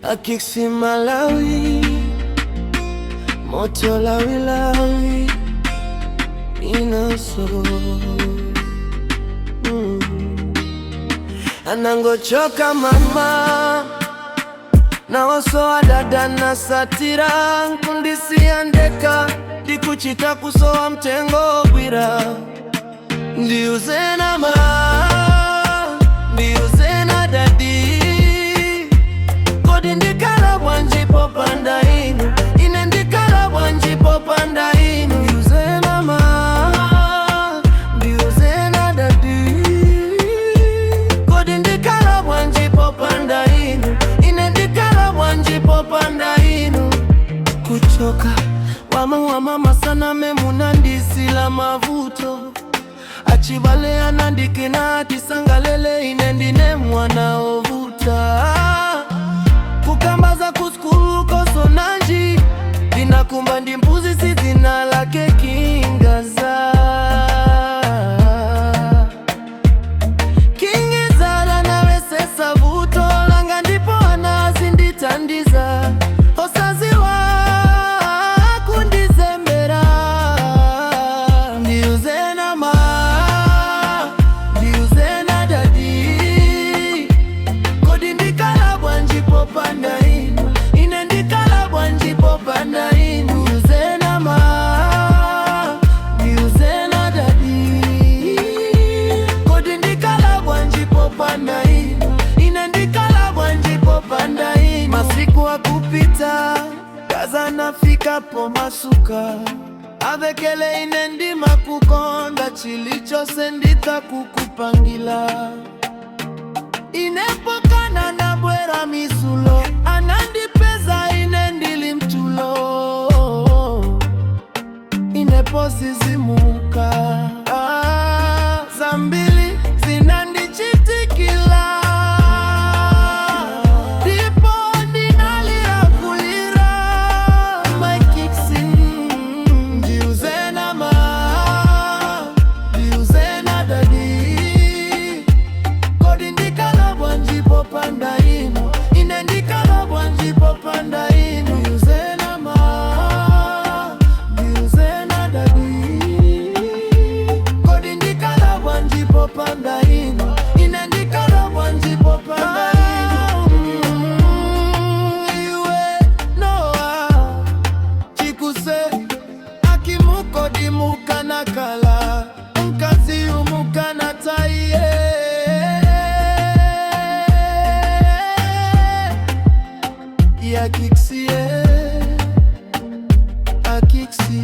Akiksi Malawi, moto lawi inaso anangochoka mama na wasowa dada na satira nkundisi andeka dikuchita kusowa mtengo bwira ndiuzena ndiuzena dadi kodi ndikala bwanji popanda inu ine ndikala bwanji popanda inu ndiuzena ndiuzena dadi kodi ndikala bwanji popanda inu ine ndikala bwanji popanda inu kuchoka wama sana memuna ndisila mavuto achibale anandikina tisangalele ine ndine mwana ovuta kukambaza kuskulu kosonanji dinakumba ndimbuzi sizina lake kingaza kingizala nawe sesa vuto langa ndipo anazinditandiza osaziwa kundizembera ndiuzena ndiuzena dadi kodi ndikala bwanji popanda inu ine ndikala bwanji popanda inu ndiuzena ndiuzena dadi kodi ndikala bwanji popanda inu ine ndikala bwanji popanda inu masiku akupita kaza nafika po masuka avekele ine ndima kukonda chilichose ndita kukupangila inepokana na bwera misulo anandipeza ine ndili mtulo ineposizimuka zambili zinandichitikila ndipo ndinalia kulira my kiksi ndiuzena ndiuzena dadi kodi ndikala bwanji popanda inu ine ndikala bwanji popanda inu ndiuzena ndiuzena dadi kodi ndikala bwanji popanda inu ine ndikala bwanji popanda inu iwe noa chikuse akimuko dimuka nakala nkasi umuka na taiye ya kiksi akiksi